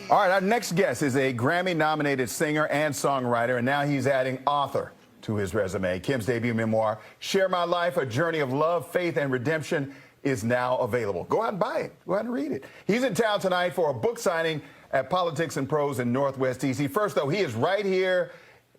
All right, our next guest is a Grammy-nominated singer and songwriter, and now he's adding author to his resume. Kim's debut memoir, Share My Life, A Journey of Love, Faith, and Redemption, is now available. Go out and buy it. Go out and read it. He's in town tonight for a book signing at Politics and Prose in Northwest D.C. First, though, he is right here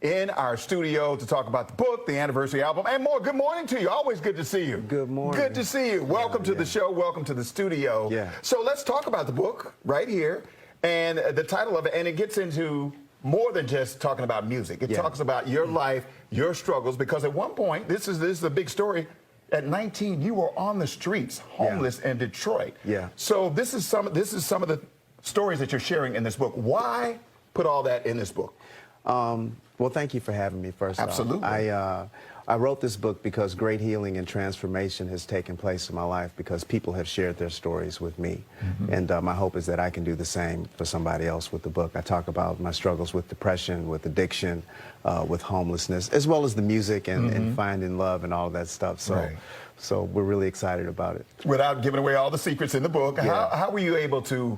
in our studio to talk about the book, the anniversary album, and more. Good morning to you. Always good to see you. Good morning. Good to see you. Welcome to the show. Welcome to the studio. Yeah. So let's talk about the book right here and the title of it. And it gets into more than just talking about music. It talks about your life, your struggles, because at one point, this is a big story. At 19, you were on the streets, homeless in Detroit. Yeah. So this is some of the stories that you're sharing in this book. Why put all that in this book? Well, thank you for having me, first off. Absolutely. I wrote this book because great healing and transformation has taken place in my life because people have shared their stories with me. And my hope is that I can do the same for somebody else with the book. I talk about my struggles with depression, with addiction, with homelessness, as well as the music and finding love and all of that stuff. So, so we're really excited about it. Without giving away all the secrets in the book, how were you able to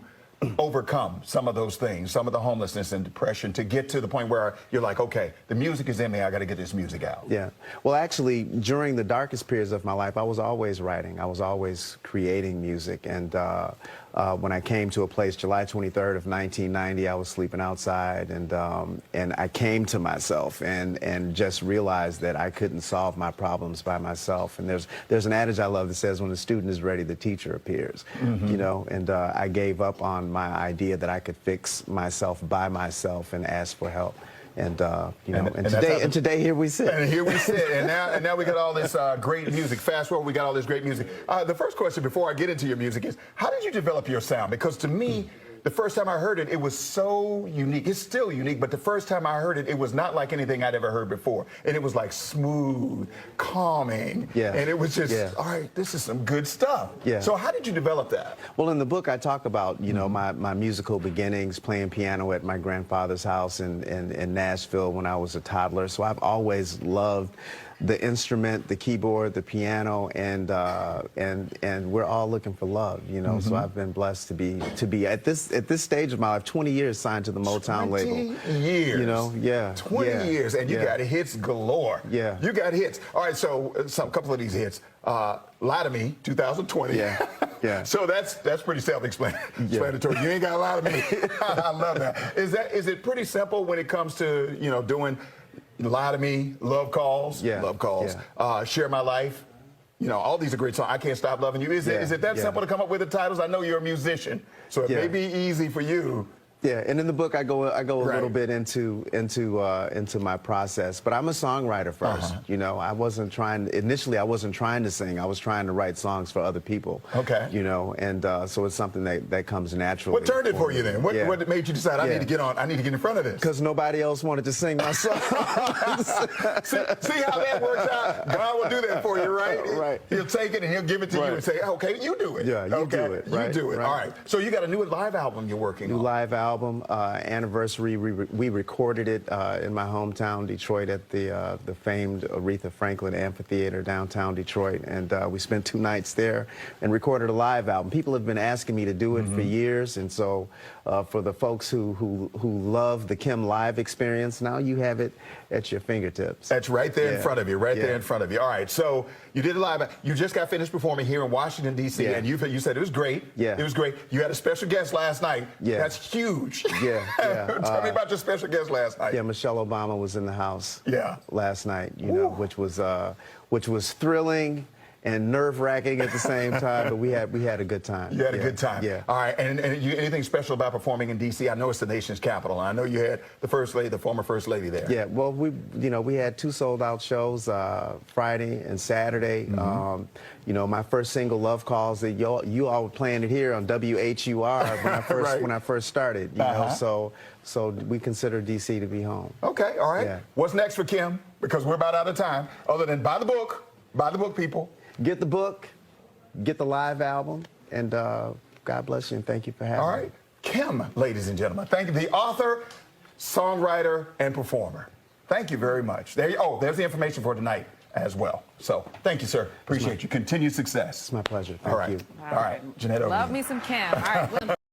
overcome some of those things, some of the homelessness and depression, to get to the point where you're like, okay, the music is in me, I got to get this music out? Yeah. Well, actually, during the darkest periods of my life, I was always writing. I was always creating music. And when I came to a place, July 23rd of 1990, I was sleeping outside, and I came to myself and just realized that I couldn't solve my problems by myself. And there's an adage I love that says, when the student is ready, the teacher appears. You know, and I gave up on my idea that I could fix myself by myself and ask for help. And you know, and today here we sit. And here we sit, and now we got all this great music. Fast forward, we got all this great music. The first question before I get into your music is, how did you develop your sound? Because to me, the first time I heard it, it was so unique. It's still unique, but the first time I heard it, it was not like anything I'd ever heard before. And it was like smooth, calming, and it was just, all right, this is some good stuff. So how did you develop that? Well, in the book, I talk about, you know, my musical beginnings, playing piano at my grandfather's house in Nashville when I was a toddler. So I've always loved the instrument, the keyboard, the piano, and we're all looking for love, you know. So I've been blessed to be at this stage of my life, 20 years signed to the Motown label. 20 years. You know, 20 years, and you got hits galore. You got hits. All right, so a couple of these hits. Lie to Me, 2020. So that's pretty self-explanatory. You ain't got to lie to me. I love that. Is it pretty simple when it comes to, you know, doing Lie to Me, Love Calls, Share My Life? You know, all these are great songs. I Can't Stop Loving You. Is it that simple to come up with the titles? I know you're a musician, so it may be easy for you. And in the book I go a little bit into my process, but I'm a songwriter first. You know, initially I wasn't trying to sing. I was trying to write songs for other people. You know, and so it's something that comes naturally. What turned it for you then? What made you decide I need to get in front of this? Because nobody else wanted to sing my songs. see how that works out? God will do that for you, right? He'll take it and he'll give it to you and say, okay, you do it. You do it. You do it. All right. So you got a new live album you're working on. New live album. Anniversary. We recorded it in my hometown, Detroit, at the famed Aretha Franklin Amphitheater downtown Detroit, and we spent 2 nights there and recorded a live album. People have been asking me to do it for years, and so for the folks who love the Kim live experience, now you have it at your fingertips. That's right there in front of you, there in front of you. All right, so you did a live. You just got finished performing here in Washington, D.C., and you said it was great. It was great. You had a special guest last night. That's huge. Tell me about your special guest last night. Michelle Obama was in the house last night, you know, which was thrilling and nerve-wracking at the same time, but we had a good time. You had a good time. All right, and anything special about performing in D.C.? I know it's the nation's capital, and I know you had the First Lady, the former First Lady there. Well, we had 2 sold-out shows, Friday and Saturday. You know, my first single, Love Calls, that you all were playing it here on WHUR when I first started. You know, so we consider D.C. to be home. Okay, all right. What's next for Kim? Because we're about out of time. Other than buy the book, people. Get the book, get the live album, and God bless you, and thank you for having me. All right. Kim, ladies and gentlemen, thank you. The author, songwriter, and performer. Thank you very much. There's the information for tonight as well. So thank you, sir. Appreciate you. Continued success. It's my pleasure. Thank you. All right. Jeanette, over to you. Love me some Kim. All right.